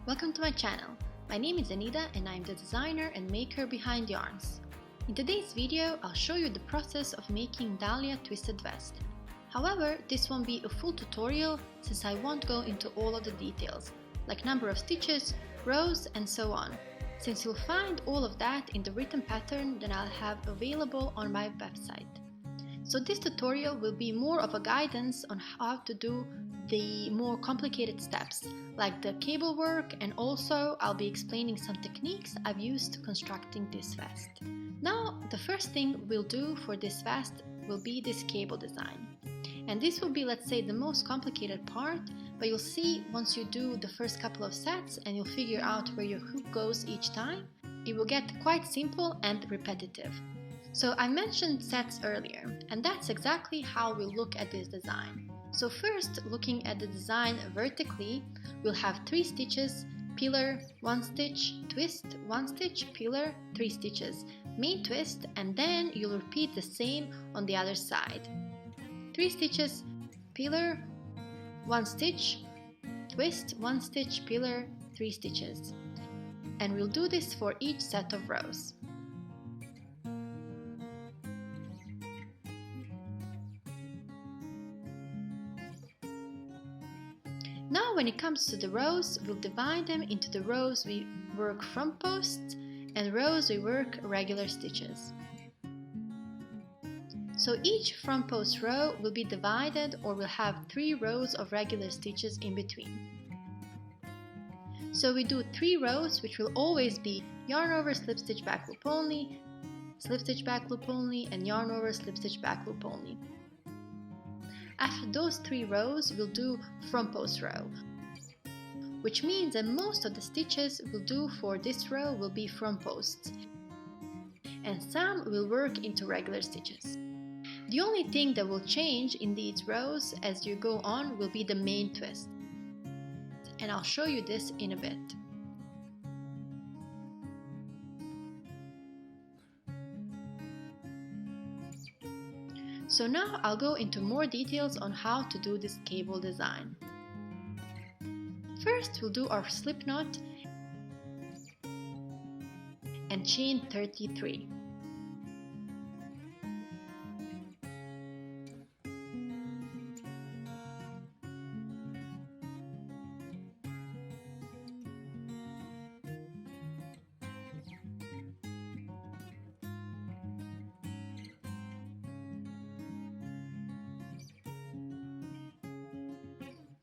Welcome to my channel. My name is Anita and I'm the designer and maker behind yarnS. In today's video, I'll show you the process of making Dahila Twisted Vest. However, this won't be a full tutorial since I won't go into all of the details, like number of stitches, rows, and so on, since you'll find all of that in the written pattern that I'll have available on my website. So this tutorial will be more of a guidance on how to do the more complicated steps, like the cable work, and also I'll be explaining some techniques I've used constructing this vest. Now, the first thing we'll do for this vest will be this cable design. And this will be, let's say, the most complicated part, but you'll see once you do the first couple of sets and you'll figure out where your hook goes each time, it will get quite simple and repetitive. So I mentioned sets earlier, and that's exactly how we'll look at this design. So first, looking at the design vertically, we'll have 3 stitches, pillar, 1 stitch, twist, 1 stitch, pillar, 3 stitches, main twist, and then you'll repeat the same on the other side. 3 stitches, pillar, 1 stitch, twist, 1 stitch, pillar, 3 stitches. And we'll do this for each set of rows. Now when it comes to the rows, we'll divide them into the rows we work front posts and rows we work regular stitches. So each front post row will be divided, or will have 3 rows of regular stitches in between. So we do 3 rows, which will always be yarn over, slip stitch, back loop only, slip stitch, back loop only, and yarn over, slip stitch, back loop only. After those 3 rows, we'll do front post row, which means that most of the stitches we'll do for this row will be front posts, and some will work into regular stitches. The only thing that will change in these rows as you go on will be the main twist, and I'll show you this in a bit. So now I'll go into more details on how to do this cable design. First, we'll do our slip knot and chain 33.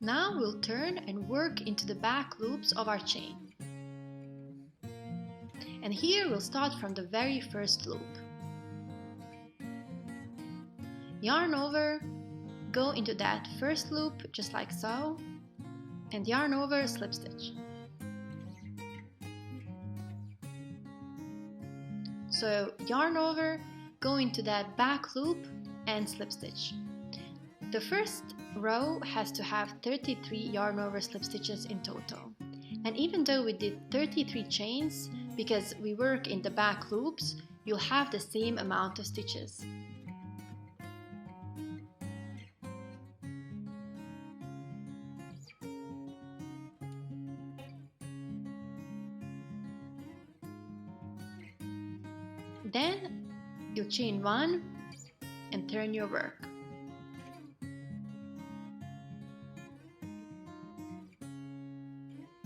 Now we'll turn and work into the back loops of our chain. And here we'll start from the very first loop. Yarn over, go into that first loop just like so, and yarn over, slip stitch. So yarn over, go into that back loop and slip stitch. The first row has to have 33 yarn over slip stitches in total. And even though we did 33 chains, because we work in the back loops, you'll have the same amount of stitches. Then you'll chain 1 and turn your work.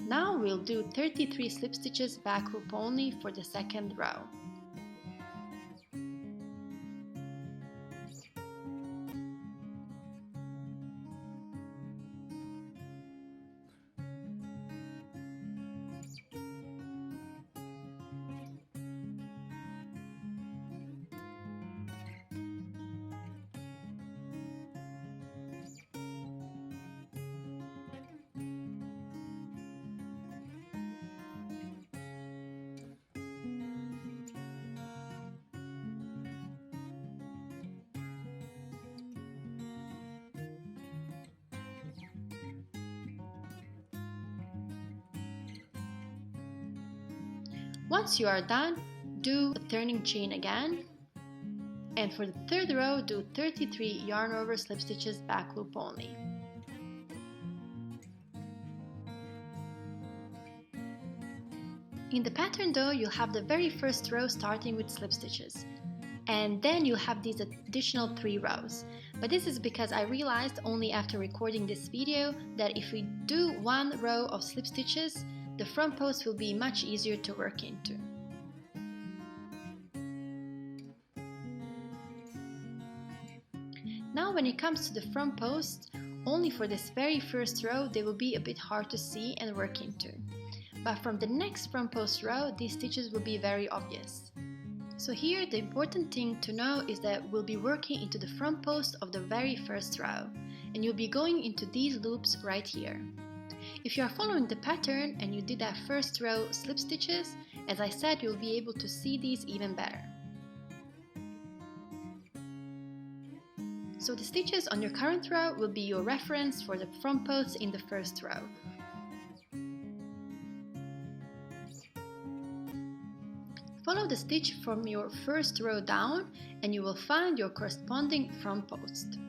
Now we'll do 33 slip stitches back loop only for the second row. Once you are done, do a turning chain again, and for the third row do 33 yarn over slip stitches back loop only. In the pattern though, you'll have the very first row starting with slip stitches, and then you'll have these additional 3 rows. But this is because I realized only after recording this video that if we do 1 row of slip stitches, the front post will be much easier to work into. Now when it comes to the front post, only for this very first row they will be a bit hard to see and work into. But from the next front post row, these stitches will be very obvious. So here the important thing to know is that we'll be working into the front post of the very first row, and you'll be going into these loops right here. If you are following the pattern and you did that first row slip stitches, as I said, you'll be able to see these even better. So the stitches on your current row will be your reference for the front post in the first row. Follow the stitch from your first row down and you will find your corresponding front post.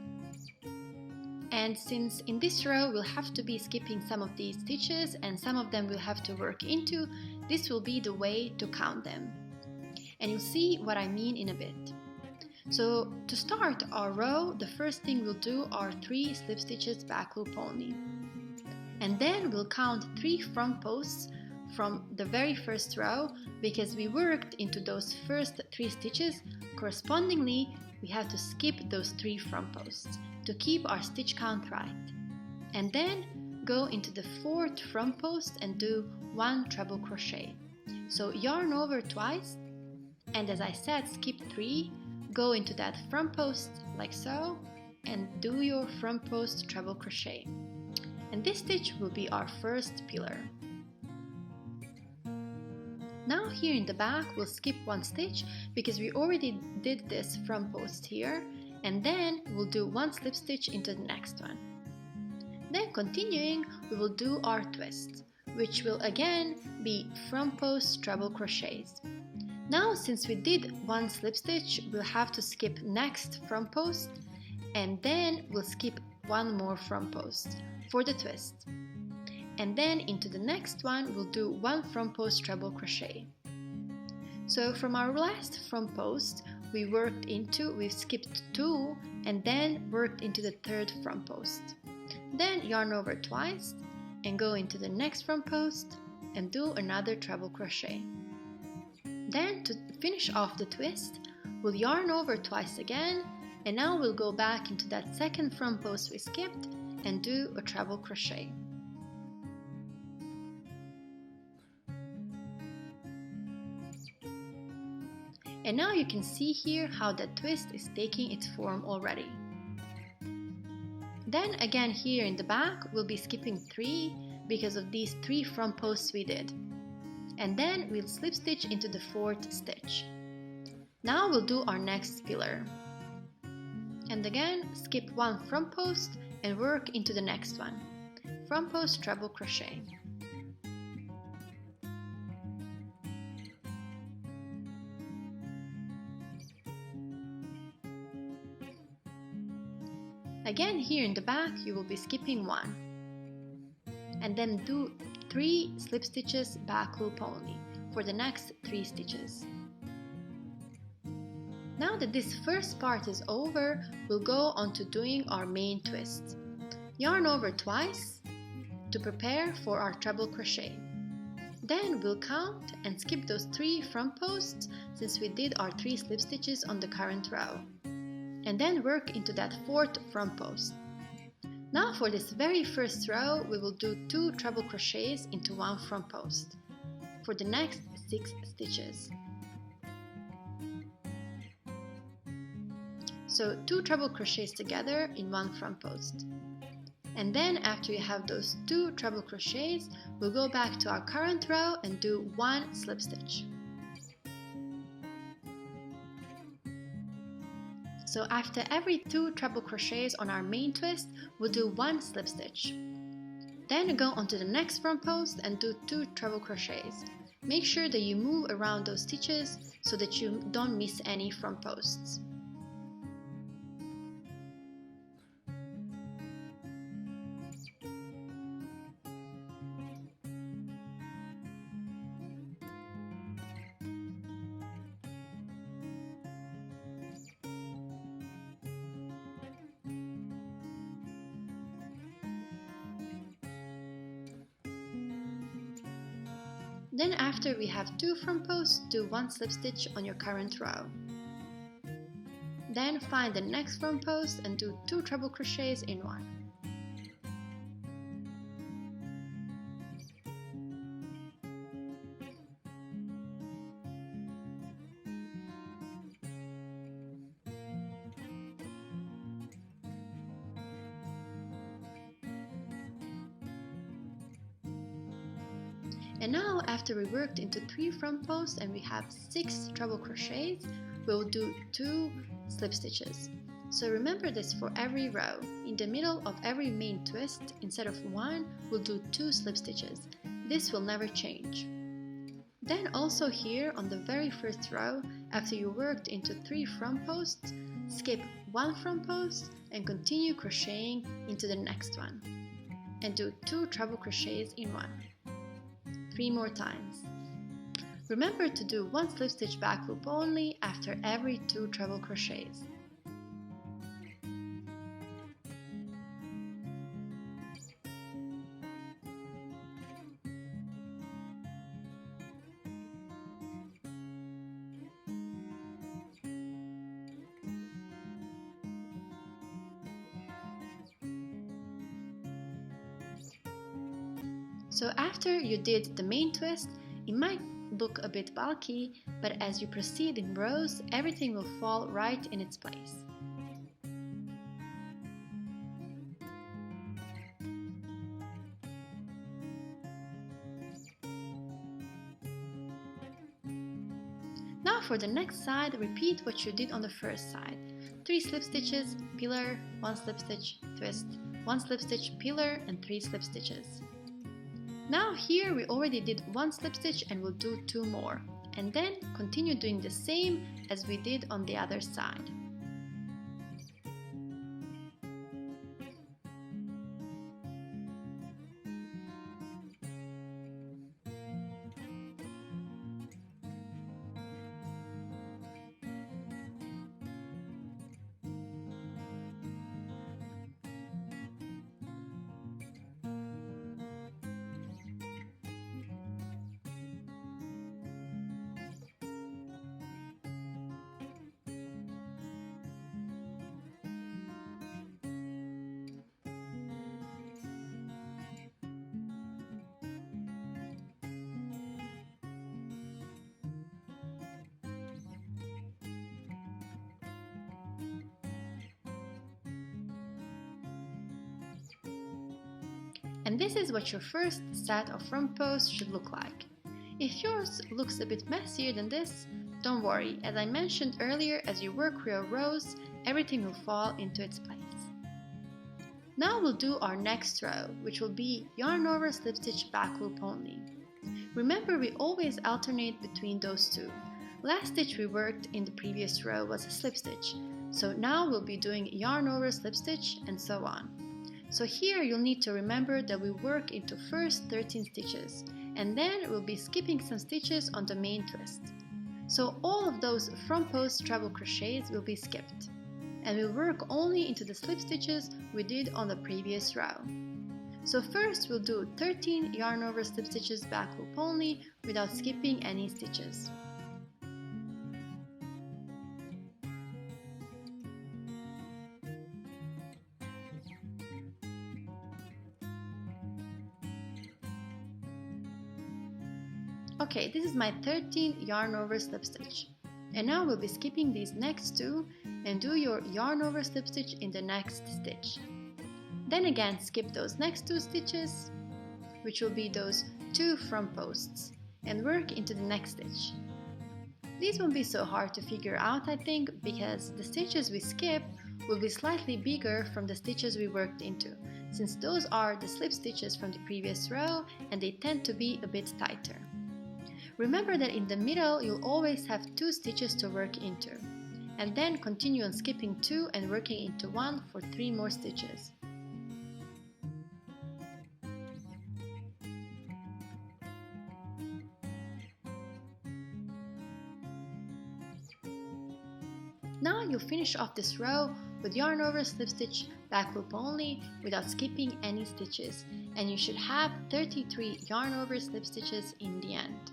And since in this row we'll have to be skipping some of these stitches and some of them we'll have to work into, this will be the way to count them. And you'll see what I mean in a bit. So to start our row, the first thing we'll do are 3 slip stitches back loop only. And then we'll count 3 front posts from the very first row, because we worked into those first 3 stitches. Correspondingly, we have to skip those 3 front posts to keep our stitch count right. And then go into the 4th front post and do 1 treble crochet. So yarn over twice, and as I said, skip 3, go into that front post like so, and do your front post treble crochet. And this stitch will be our first pillar. Now here in the back we'll skip 1 stitch because we already did this front post here, and then we'll do 1 slip stitch into the next one. Then continuing, we will do our twist, which will again be front post treble crochets. Now since we did 1 slip stitch, we'll have to skip next front post, and then we'll skip 1 more front post for the twist. And then into the next one we'll do 1 front post treble crochet. So from our last front post we've skipped 2 and then worked into the 3rd front post. Then yarn over twice and go into the next front post and do another treble crochet. Then to finish off the twist, we'll yarn over twice again, and now we'll go back into that 2nd front post we skipped and do a treble crochet. And now you can see here how that twist is taking its form already. Then again here in the back we'll be skipping 3 because of these 3 front posts we did. And then we'll slip stitch into the 4th stitch. Now we'll do our next pillar. And again skip 1 front post and work into the next one. Front post treble crochet. Again here in the back you will be skipping 1. And then do 3 slip stitches back loop only for the next 3 stitches. Now that this first part is over, we'll go on to doing our main twist. Yarn over twice to prepare for our treble crochet. Then we'll count and skip those 3 front posts since we did our 3 slip stitches on the current row. And then work into that 4th front post. Now for this very first row we will do 2 treble crochets into 1 front post for the next 6 stitches. So 2 treble crochets together in 1 front post. And then after you have those 2 treble crochets, we'll go back to our current row and do 1 slip stitch. So after every 2 treble crochets on our main twist, we'll do 1 slip stitch. Then go on to the next front post and do 2 treble crochets. Make sure that you move around those stitches so that you don't miss any front posts. Then after we have 2 front posts, do 1 slip stitch on your current row. Then find the next front post and do 2 treble crochets in one. And now after we worked into 3 front posts and we have 6 treble crochets, we'll do 2 slip stitches. So remember this for every row. In the middle of every main twist, instead of 1, we'll do 2 slip stitches. This will never change. Then also here on the very first row, after you worked into 3 front posts, skip 1 front post and continue crocheting into the next one. And do 2 treble crochets in one. 3 more times. Remember to do 1 slip stitch back loop only after every 2 treble crochets. So after you did the main twist, it might look a bit bulky, but as you proceed in rows, everything will fall right in its place. Now for the next side, repeat what you did on the first side. 3 slip stitches, pillar, 1 slip stitch, twist, 1 slip stitch, pillar, and 3 slip stitches. Now here we already did 1 slip stitch and we'll do 2 more, and then continue doing the same as we did on the other side. And this is what your first set of front posts should look like. If yours looks a bit messier than this, don't worry, as I mentioned earlier, as you work your rows, everything will fall into its place. Now we'll do our next row, which will be yarn over slip stitch back loop only. Remember, we always alternate between those two. Last stitch we worked in the previous row was a slip stitch, so now we'll be doing yarn over slip stitch and so on. So here you'll need to remember that we work into first 13 stitches, and then we'll be skipping some stitches on the main twist. So all of those front post treble crochets will be skipped, and we'll work only into the slip stitches we did on the previous row. So first we'll do 13 yarn over slip stitches back loop only without skipping any stitches. Okay, this is my 13th yarn over slip stitch, and now we'll be skipping these next two and do your yarn over slip stitch in the next stitch. Then again skip those next 2 stitches, which will be those 2 front posts, and work into the next stitch. These won't be so hard to figure out, I think, because the stitches we skip will be slightly bigger from the stitches we worked into, since those are the slip stitches from the previous row and they tend to be a bit tighter. Remember that in the middle you'll always have 2 stitches to work into, and then continue on skipping 2 and working into 1 for 3 more stitches. Now you finish off this row with yarn over, slip stitch, back loop only without skipping any stitches, and you should have 33 yarn over slip stitches in the end.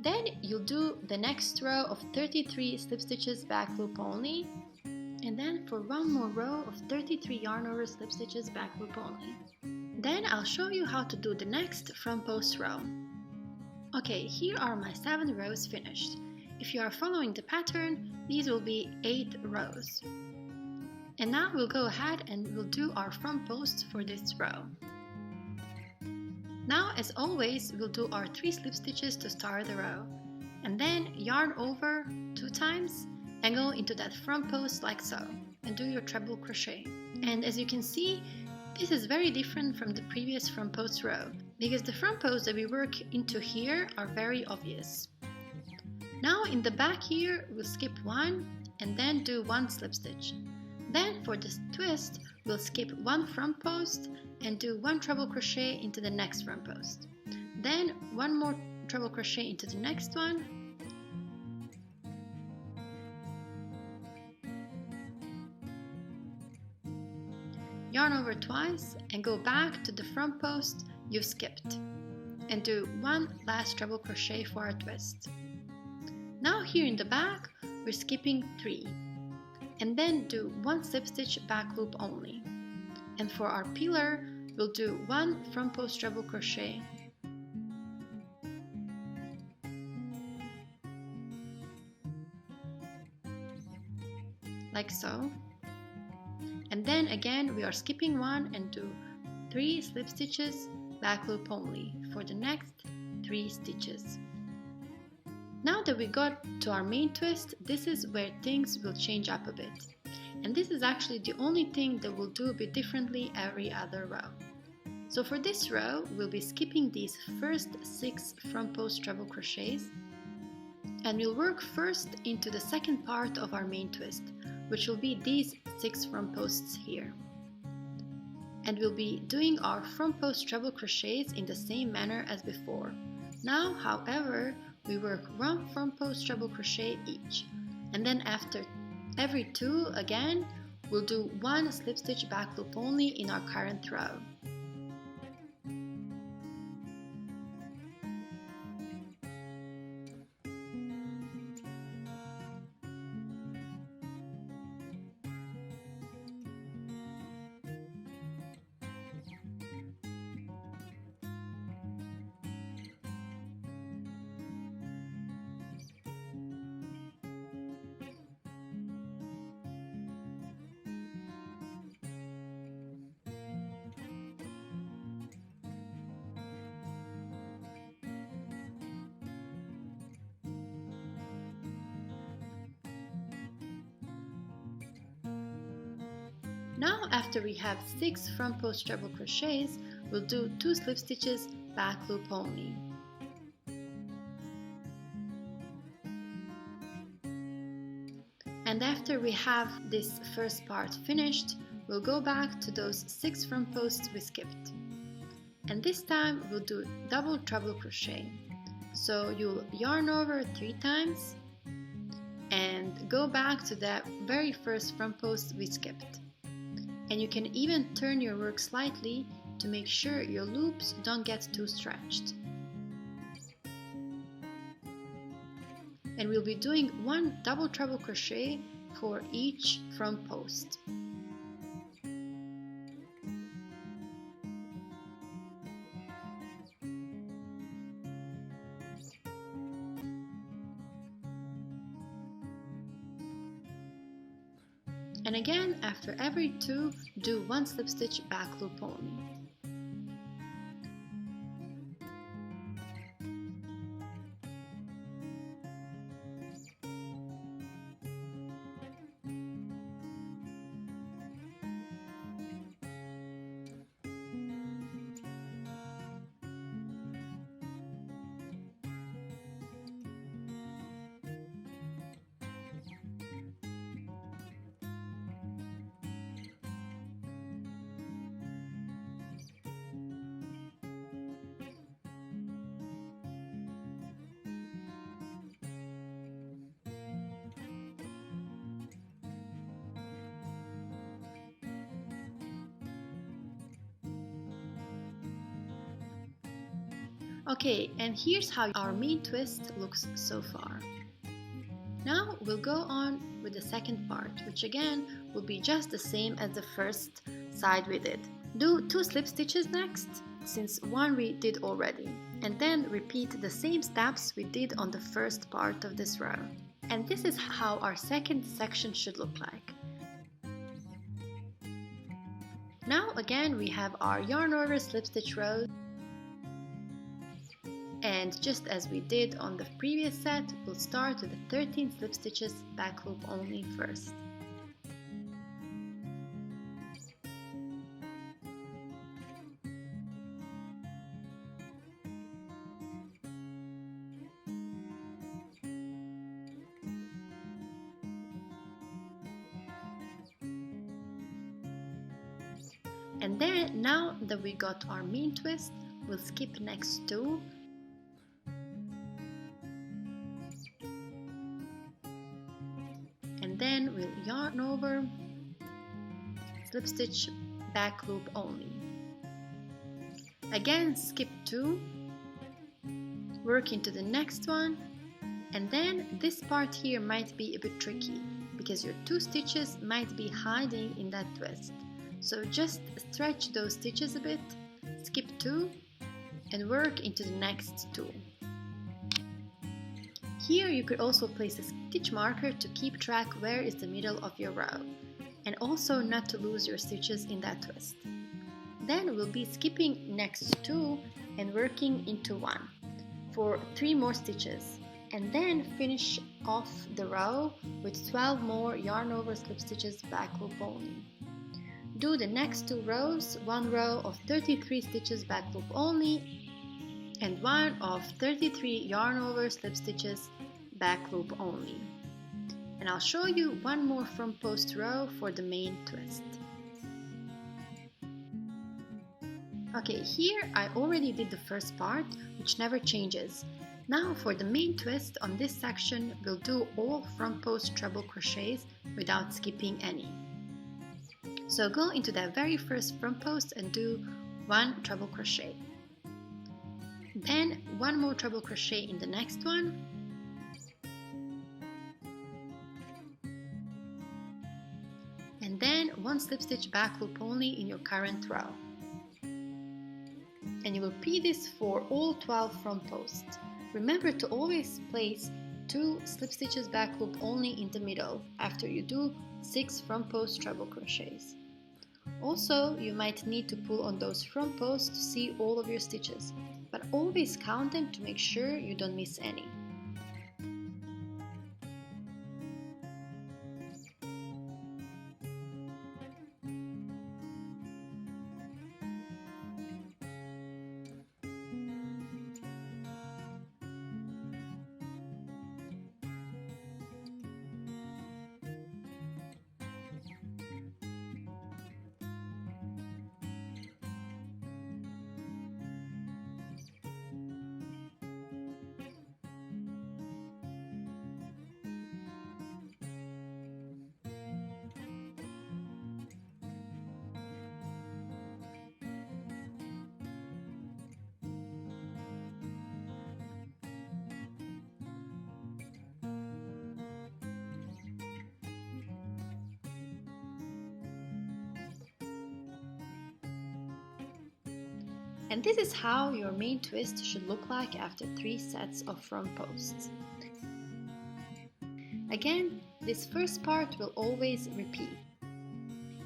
Then you'll do the next row of 33 slip stitches back loop only, and then for one more row of 33 yarn over slip stitches back loop only. Then I'll show you how to do the next front post row. Okay, here are my 7 rows finished. If you are following the pattern, these will be 8 rows. And now we'll go ahead and we'll do our front post for this row. Now, as always, we'll do our 3 slip stitches to start the row, and then yarn over 2 times and go into that front post like so, and do your treble crochet. And as you can see, this is very different from the previous front post row, because the front posts that we work into here are very obvious. Now in the back here, we'll skip 1 and then do 1 slip stitch. Then for this twist, we'll skip 1 front post and do 1 treble crochet into the next front post. Then 1 more treble crochet into the next one. Yarn over twice and go back to the front post you've skipped and do 1 last treble crochet for our twist. Now here in the back, we're skipping 3 and then do 1 slip stitch back loop only. And for our pillar, we'll do 1 front post treble crochet, like so. And then again we are skipping 1 and do 3 slip stitches back loop only for the next 3 stitches. Now that we got to our main twist, this is where things will change up a bit. And this is actually the only thing that we'll do a bit differently every other row. So for this row, we'll be skipping these first 6 front post treble crochets, and we'll work first into the second part of our main twist, which will be these 6 front posts here. And we'll be doing our front post treble crochets in the same manner as before. Now, however, we work 1 front post treble crochet each, and then after every 2 again, we'll do 1 slip stitch back loop only in our current row. Now after we have 6 front post treble crochets, we'll do 2 slip stitches back loop only. And after we have this first part finished, we'll go back to those 6 front posts we skipped. And this time we'll do double treble crochet. So you'll yarn over 3 times and go back to that very first front post we skipped. And you can even turn your work slightly to make sure your loops don't get too stretched. And we'll be doing 1 double treble crochet for each front post. And again, after every 2, do 1 slip stitch back loop only. Okay, and here's how our main twist looks so far. Now we'll go on with the second part, which again will be just the same as the first side we did. Do 2 slip stitches next, since one we did already, and then repeat the same steps we did on the first part of this row. And this is how our second section should look like. Now again we have our yarn order slip stitch rows. And just as we did on the previous set, we'll start with the 13 slip stitches back loop only first. And then, now that we got our main twist, we'll skip next 2. And then we'll yarn over, slip stitch, back loop only. Again, skip 2, work into the next one, and then this part here might be a bit tricky because your 2 stitches might be hiding in that twist. So just stretch those stitches a bit, skip 2, and work into the next 2. Here you could also place a stitch marker to keep track where is the middle of your row, and also not to lose your stitches in that twist. Then we'll be skipping next 2 and working into 1 for 3 more stitches, and then finish off the row with 12 more yarn over slip stitches back loop only. Do the next 2 rows, 1 row of 33 stitches back loop only and 1 of 33 yarn over slip stitches back loop only. And I'll show you 1 more front post row for the main twist. Okay, here I already did the first part, which never changes. Now for the main twist on this section, we'll do all front post treble crochets without skipping any. So go into that very first front post and do 1 treble crochet. Then 1 more treble crochet in the next one. And then 1 slip stitch back loop only in your current row. And you will repeat this for all 12 front posts. Remember to always place 2 slip stitches back loop only in the middle after you do 6 front post treble crochets. Also, you might need to pull on those front posts to see all of your stitches, but always count them to make sure you don't miss any. And this is how your main twist should look like after 3 sets of front posts. Again, this first part will always repeat.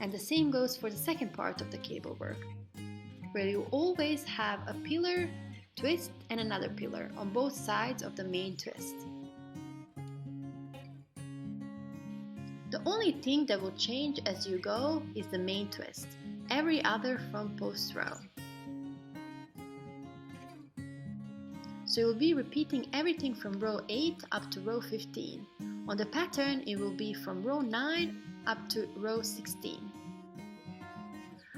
And the same goes for the second part of the cable work, where you always have a pillar, twist and another pillar on both sides of the main twist. The only thing that will change as you go is the main twist, every other front post row. So you'll be repeating everything from row 8 up to row 15. On the pattern, it will be from row 9 up to row 16,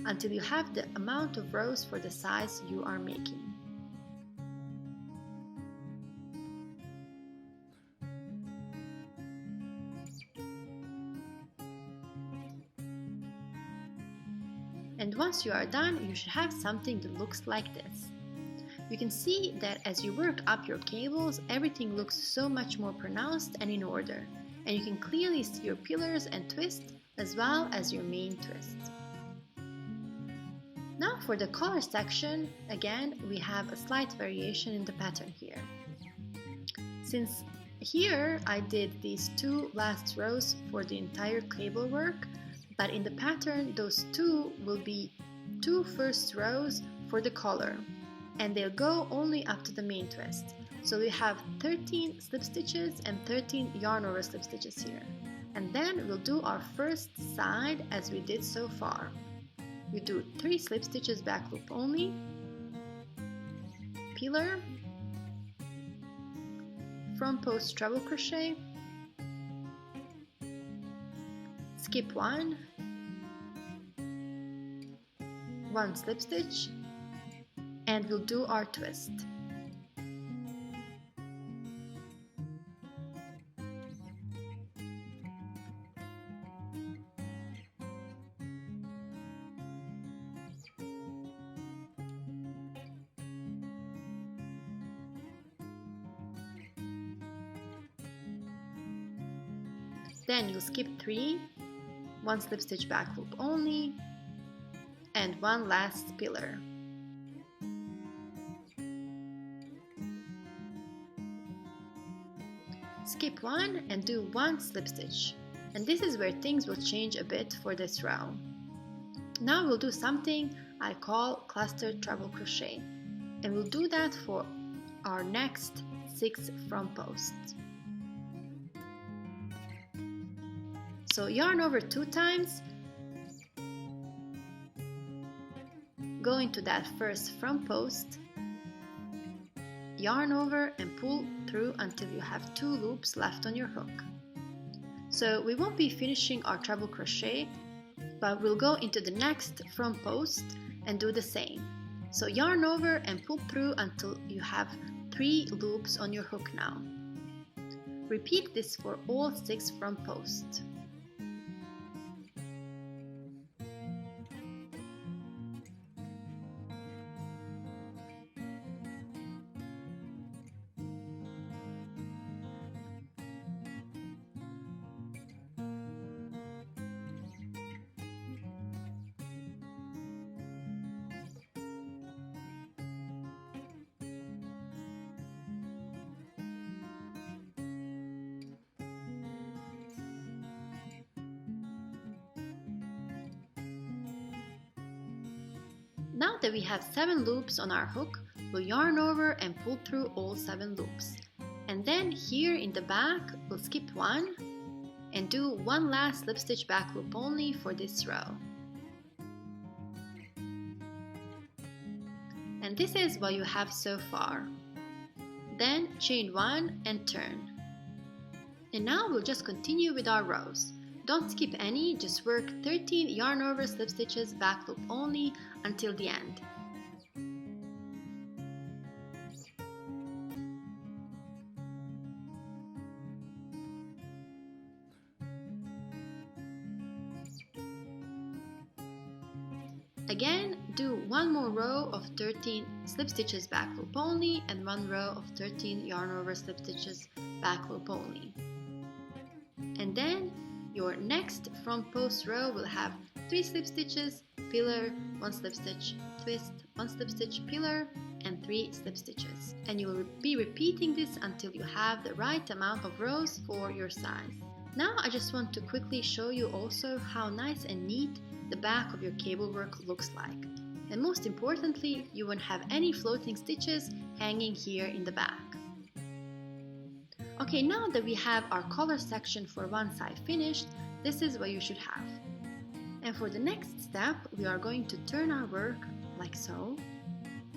until you have the amount of rows for the size you are making. And once you are done, you should have something that looks like this. You can see that as you work up your cables, everything looks so much more pronounced and in order, and you can clearly see your pillars and twists as well as your main twists. Now for the color section, again we have a slight variation in the pattern here. Since here I did these 2 last rows for the entire cable work, but in the pattern those 2 will be 2 first rows for the collar, and they'll go only up to the main twist. So we have 13 slip stitches and 13 yarn over slip stitches here. And then we'll do our first side as we did so far. We do 3 slip stitches back loop only, pillar, front post treble crochet, skip 1 slip stitch, and we'll do our twist. Then you'll skip 3, 1 slip stitch back loop only, and 1 last pillar. Skip 1 and do 1 slip stitch, and this is where things will change a bit for this row. Now we'll do something I call clustered treble crochet, and we'll do that for our next 6 front posts. So yarn over 2 times, go into that first front post, yarn over and pull through until you have 2 loops left on your hook. So we won't be finishing our treble crochet, but we'll go into the next front post and do the same. So yarn over and pull through until you have 3 loops on your hook now. Repeat this for all 6 front posts. Now that we have 7 loops on our hook, we'll yarn over and pull through all 7 loops. And then here in the back, we'll skip 1 and do 1 last slip stitch back loop only for this row. And this is what you have so far. Then chain 1 and turn. And now we'll just continue with our rows. Don't skip any, just work 13 yarn over slip stitches back loop only until the end. Again, do 1 more row of 13 slip stitches back loop only and 1 row of 13 yarn over slip stitches back loop only. And then your next front post row will have 3 slip stitches, pillar, 1 slip stitch, twist, 1 slip stitch, pillar, and 3 slip stitches. And you will be repeating this until you have the right amount of rows for your size. Now I just want to quickly show you also how nice and neat the back of your cable work looks like. And most importantly, you won't have any floating stitches hanging here in the back. Okay, now that we have our collar section for one side finished, this is what you should have. And for the next step, we are going to turn our work like so,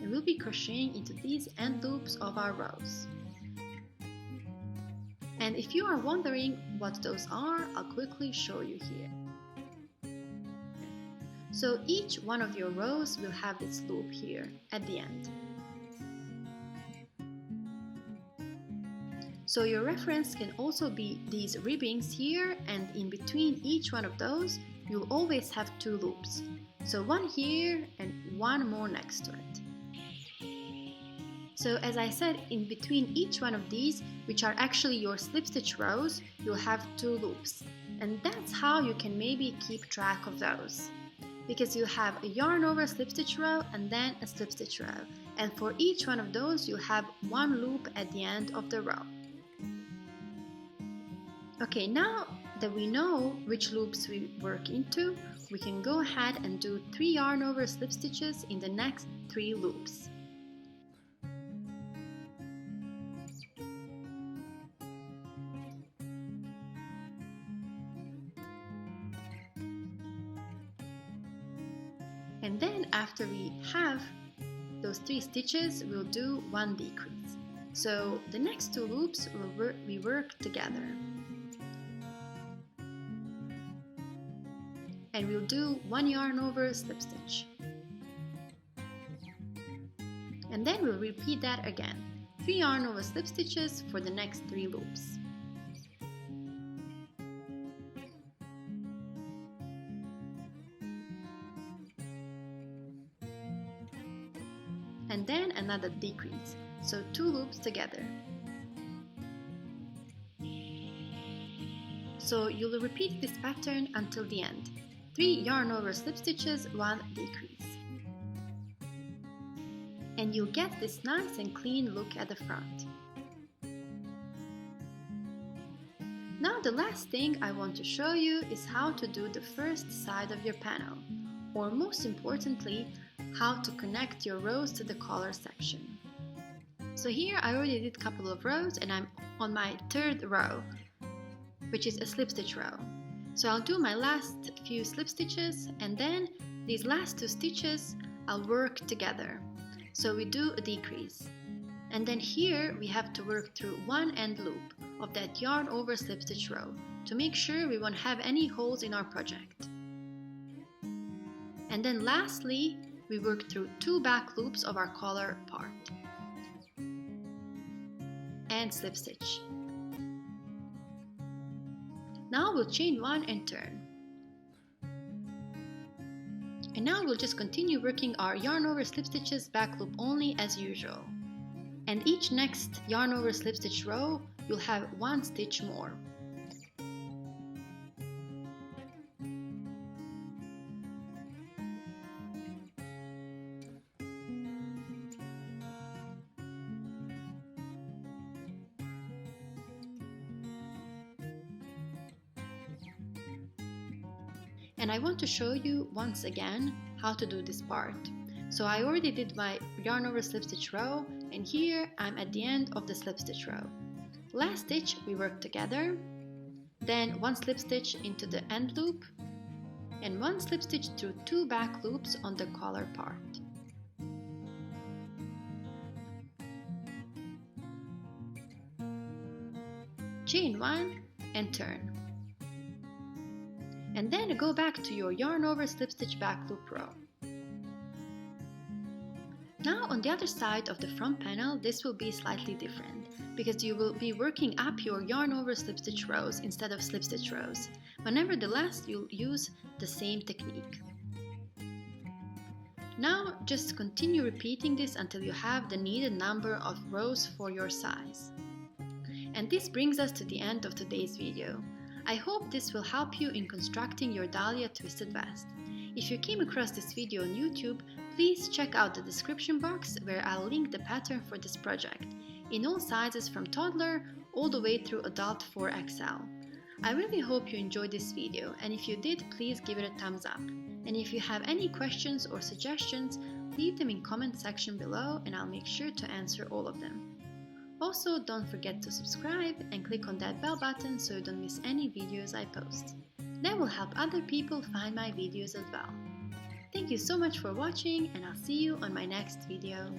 and we'll be crocheting into these end loops of our rows. And if you are wondering what those are, I'll quickly show you here. So each one of your rows will have this loop here at the end. So your reference can also be these ribbings here, and in between each one of those, you'll always have 2 loops. So 1 here and 1 more next to it. So as I said, in between each one of these, which are actually your slip stitch rows, you'll have 2 loops. And that's how you can maybe keep track of those. Because you have a yarn over slip stitch row and then a slip stitch row. And for each one of those, you'll have 1 loop at the end of the row. Okay, now that we know which loops we work into, we can go ahead and do 3 yarn over slip stitches in the next 3 loops. And then after we have those 3 stitches, we'll do 1 decrease. So the next 2 loops we work together. And we'll do 1 yarn over slip stitch. And then we'll repeat that again. 3 yarn over slip stitches for the next 3 loops. And then another decrease, so 2 loops together. So you'll repeat this pattern until the end. 3 yarn over slip stitches, 1 decrease. And you'll get this nice and clean look at the front. Now the last thing I want to show you is how to do the first side of your panel, or most importantly, how to connect your rows to the collar section. So here I already did a couple of rows and I'm on my 3rd row, which is a slip stitch row. So I'll do my last few slip stitches and then these last 2 stitches I'll work together. So we do a decrease. And then here we have to work through 1 end loop of that yarn over slip stitch row to make sure we won't have any holes in our project. And then lastly, we work through 2 back loops of our collar part and slip stitch. Now we'll chain 1 and turn. And now we'll just continue working our yarn over slip stitches back loop only as usual. And each next yarn over slip stitch row, you'll have 1 stitch more. And I want to show you once again how to do this part. So I already did my yarn over slip stitch row and here I'm at the end of the slip stitch row. Last stitch we work together, then 1 slip stitch into the end loop and 1 slip stitch through 2 back loops on the collar part. Chain 1 and turn. And then go back to your yarn over slip stitch back loop row. Now on the other side of the front panel, this will be slightly different because you will be working up your yarn over slip stitch rows instead of slip stitch rows, but nevertheless you'll use the same technique. Now just continue repeating this until you have the needed number of rows for your size. And this brings us to the end of today's video. I hope this will help you in constructing your Dahila Twisted Vest. If you came across this video on YouTube, please check out the description box where I'll link the pattern for this project, in all sizes from toddler all the way through adult 4XL. I really hope you enjoyed this video, and if you did, please give it a thumbs up. And if you have any questions or suggestions, leave them in comment section below and I'll make sure to answer all of them. Also, don't forget to subscribe and click on that bell button so you don't miss any videos I post. That will help other people find my videos as well. Thank you so much for watching and I'll see you on my next video.